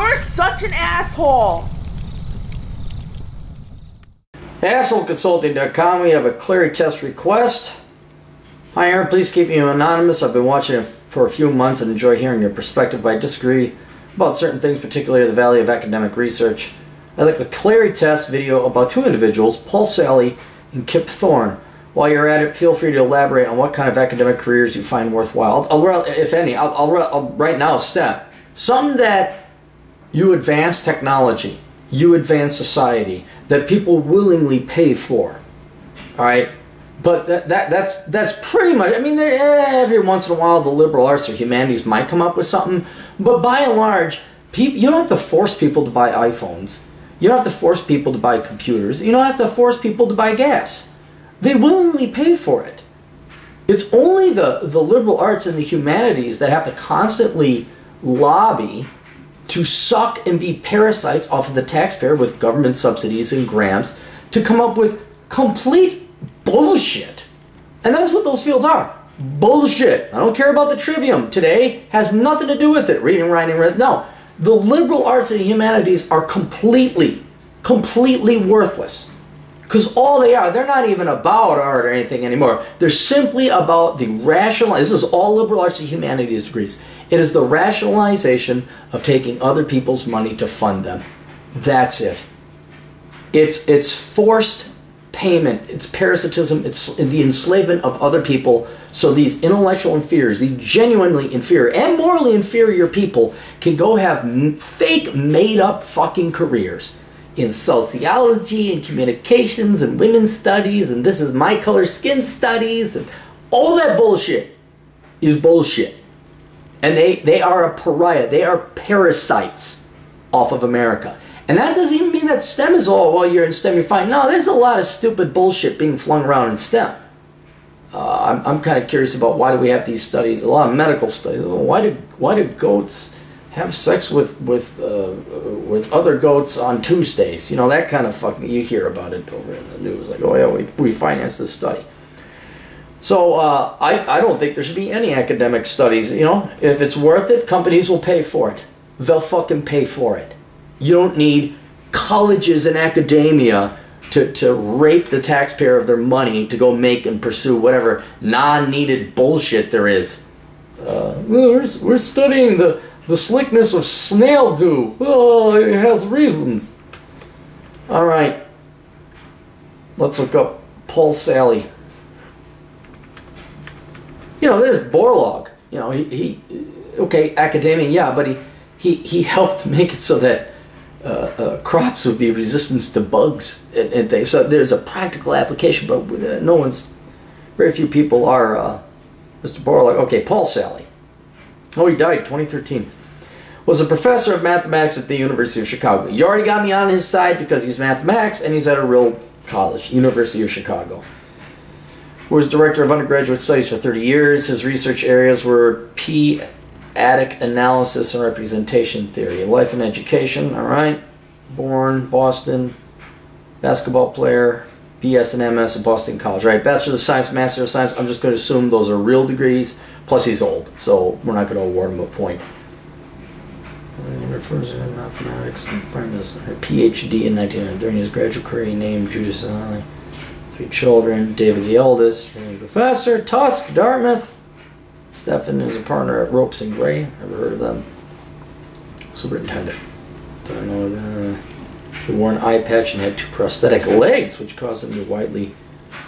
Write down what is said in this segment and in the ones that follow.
You're such an asshole. AssholeConsulting.com. We have a Clarey test request. Hi Aaron, please keep me anonymous. I've been watching it for a few months and enjoy hearing your perspective. I disagree about certain things, particularly the value of academic research. I like the Clarey test video about two individuals, Paul Sally and Kip Thorne. While you're at it, feel free to elaborate on what kind of academic careers you find worthwhile. If any, I'll right now step. Something that you advance technology, you advance society, that people willingly pay for. All right? But that's pretty much, I mean, every once in a while the liberal arts or humanities might come up with something, but by and large, you don't have to force people to buy iPhones. You don't have to force people to buy computers. You don't have to force people to buy gas. They willingly pay for it. It's only the liberal arts and the humanities that have to constantly lobby to suck and be parasites off of the taxpayer with government subsidies and grants to come up with complete bullshit. And that's what those fields are. Bullshit. I don't care about the trivium today. Has nothing to do with it. Reading, writing, no. The liberal arts and humanities are completely worthless. Because all they are, they're not even about art or anything anymore. They're simply about the this is all liberal arts and humanities degrees. It is the rationalization of taking other people's money to fund them. That's it. It's forced payment, it's parasitism, it's the enslavement of other people, so these intellectual inferiors, the genuinely inferior and morally inferior people can go have fake made-up fucking careers in sociology and communications and women's studies and this is my color skin studies and all that bullshit is bullshit. And they are a pariah, they are parasites off of America. And that doesn't even mean that STEM is all, well, you're in STEM, you're fine. No, there's a lot of stupid bullshit being flung around in STEM. I'm kind of curious about why do we have these studies, a lot of medical studies. Why do goats have sex with other goats on Tuesdays? You know, that kind of fucking, you hear about it over in the news. Like, oh yeah, we financed this study. So I don't think there should be any academic studies. You know, if it's worth it, companies will pay for it. They'll fucking pay for it. You don't need colleges and academia to rape the taxpayer of their money to go make and pursue whatever non-needed bullshit there is. We're studying the slickness of snail goo. Oh, it has reasons. All right. Let's look up Paul Sally. You know, there's Borlaug. You know, he okay, academia, yeah, but he helped make it so that crops would be resistant to bugs and things. So there's a practical application, but very few people are Mr. Borlaug. Okay, Paul Sally. Oh, he died 2013. Was a professor of mathematics at the University of Chicago. You already got me on his side because he's mathematics and he's at a real college, University of Chicago. Was director of undergraduate studies for 30 years. His research areas were p-adic analysis and representation theory. Life and education, all right. Born, Boston, basketball player, BS and MS at Boston College. Right, Bachelor of Science, Master of Science. I'm just going to assume those are real degrees. Plus he's old, so we're not going to award him a point. He refers to mathematics and apprentice. PhD in 1990. During his graduate career, he named Judas Sally. 3 children. David the eldest, professor. Tusk, Dartmouth. Stefan is a partner at Ropes and Gray. Never heard of them. Superintendent. Don't know that. He wore an eye patch and had 2 prosthetic legs, which caused him to be widely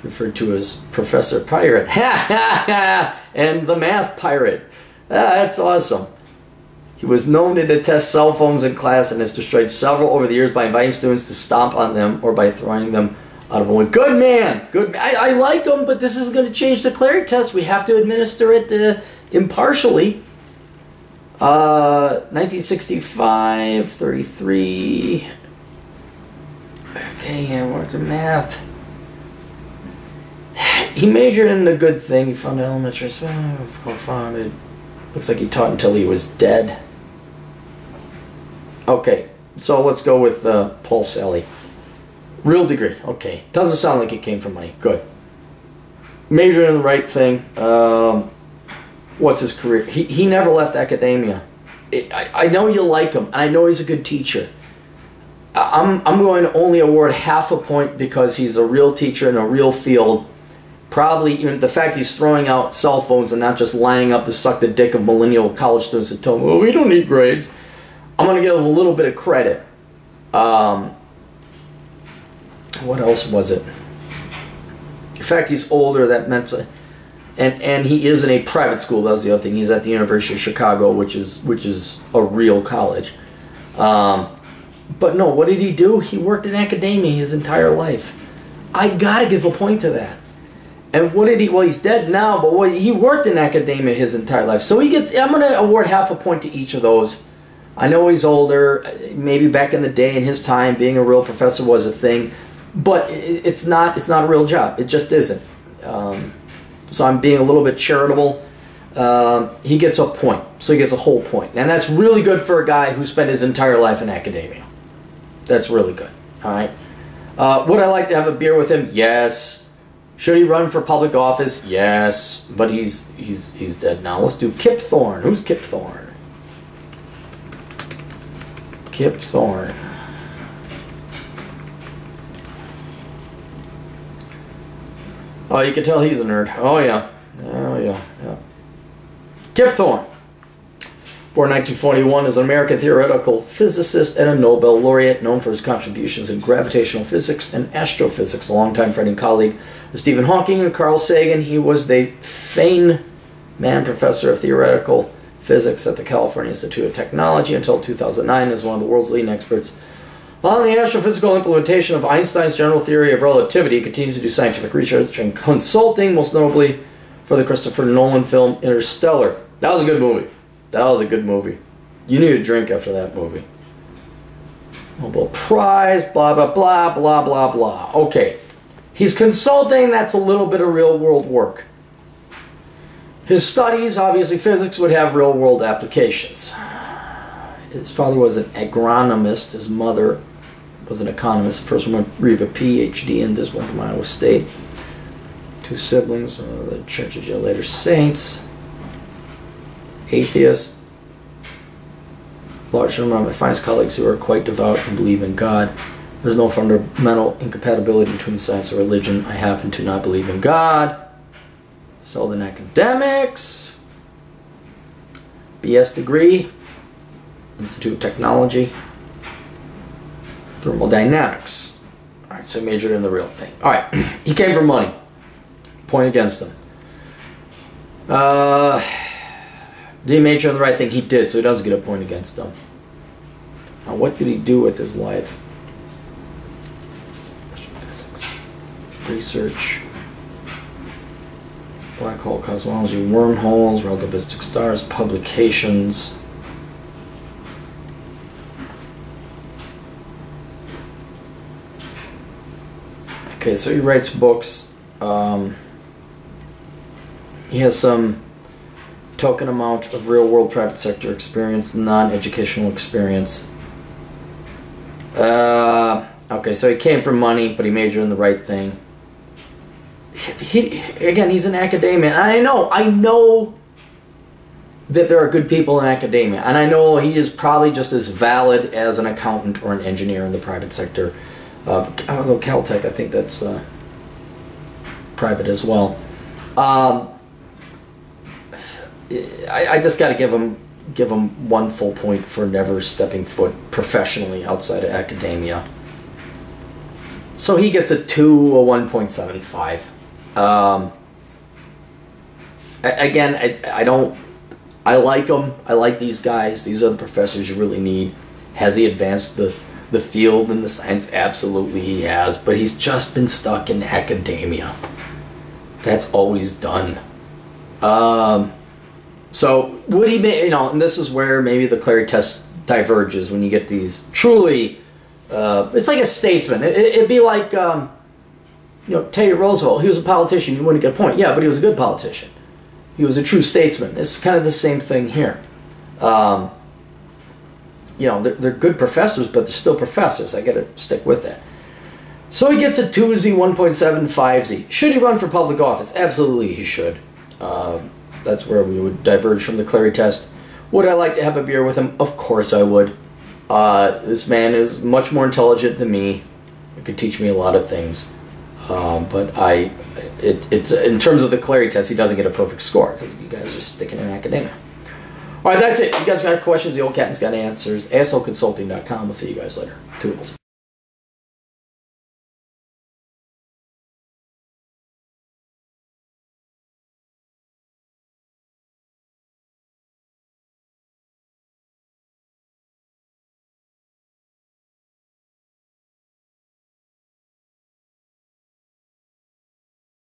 referred to as Professor Pirate. Ha ha ha! And the math pirate. That's awesome. He was known to detest cell phones in class and has destroyed several over the years by inviting students to stomp on them or by throwing them out of a window. Good man! Good man. I like him, but this is going to change the Clarey test. We have to administer it impartially. 1965, 33. Okay, yeah, worked in math. He majored in a good thing. He founded elementary school. Founded. Looks like he taught until he was dead. Okay, so let's go with Paul Sally. Real degree. Okay, doesn't sound like it came from money. Good. Majored in the right thing. What's his career? He never left academia. I know you like him, and I know he's a good teacher. I'm going to only award half a point because he's a real teacher in a real field. Probably even the fact he's throwing out cell phones and not just lining up to suck the dick of millennial college students that tell him, "Oh, we don't need grades." I'm going to give him a little bit of credit. What else was it? The fact he's older, that meant, and he is in a private school. That was the other thing. He's at the University of Chicago, which is a real college. But no, what did he do? He worked in academia his entire life. I gotta give a point to that. And what did he? Well, he's dead now, but he worked in academia his entire life. So he gets. I'm gonna award half a point to each of those. I know he's older. Maybe back in the day, in his time, being a real professor was a thing, but it's not. It's not a real job. It just isn't. So I'm being a little bit charitable. He gets a point, so he gets a whole point, and that's really good for a guy who spent his entire life in academia. That's really good. All right. Would I like to have a beer with him? Yes. Should he run for public office? Yes. But he's dead now. Let's do Kip Thorne. Who's Kip Thorne? Kip Thorne. Oh, you can tell he's a nerd. Oh yeah. Oh yeah. Yeah. Kip Thorne. Born 1941, is an American theoretical physicist and a Nobel laureate known for his contributions in gravitational physics and astrophysics. A longtime friend and colleague of Stephen Hawking and Carl Sagan, he was the Feynman Professor of Theoretical Physics at the California Institute of Technology until 2009 as one of the world's leading experts on the astrophysical implementation of Einstein's general theory of relativity. He continues to do scientific research and consulting, most notably for the Christopher Nolan film Interstellar. That was a good movie. That was a good movie. You need a drink after that movie. Nobel Prize, blah, blah, blah, blah, blah, blah. Okay. He's consulting. That's a little bit of real-world work. His studies, obviously physics, would have real-world applications. His father was an agronomist. His mother was an economist. The first one received a PhD, and this one from Iowa State. Two siblings, the Church of Latter Saints. Atheist. Large number of my finest colleagues who are quite devout and believe in God. There's no fundamental incompatibility between science and religion. I happen to not believe in God. Sold in academics. BS degree. Institute of Technology. Thermodynamics. Alright, so he majored in the real thing. Alright, he came for money. Point against him. Did he major in the right thing? He did, so he does get a point against him. Now, what did he do with his life? Physics. Research. Black hole cosmology, wormholes, relativistic stars, publications. Okay, so he writes books. He has some token amount of real-world private sector experience, non-educational experience. Okay, so he came for money, but he majored in the right thing. Again, he's in academia, and I know that there are good people in academia, and I know he is probably just as valid as an accountant or an engineer in the private sector. Although Caltech, I think that's private as well. I just got to give him one full point for never stepping foot professionally outside of academia. So he gets a 2, a 1.75. Again, I like him. I like these guys. These are the professors you really need. Has he advanced the field and the science? Absolutely he has. But he's just been stuck in academia. That's all he's done. So would he be, and this is where maybe the Clarey test diverges when you get these truly, it's like a statesman. It'd be like, Teddy Roosevelt. He was a politician. You wouldn't get a point. Yeah, but he was a good politician. He was a true statesman. It's kind of the same thing here. They're good professors, but they're still professors. I got to stick with that. So he gets a 2Z, 1.75Z. Should he run for public office? Absolutely he should. That's where we would diverge from the Clarey test. Would I like to have a beer with him? Of course I would. This man is much more intelligent than me. He could teach me a lot of things. But it's in terms of the Clarey test, he doesn't get a perfect score because you guys are sticking in academia. All right, that's it. You guys got questions? The old captain's got answers. ASLconsulting.com. We'll see you guys later. Toodles.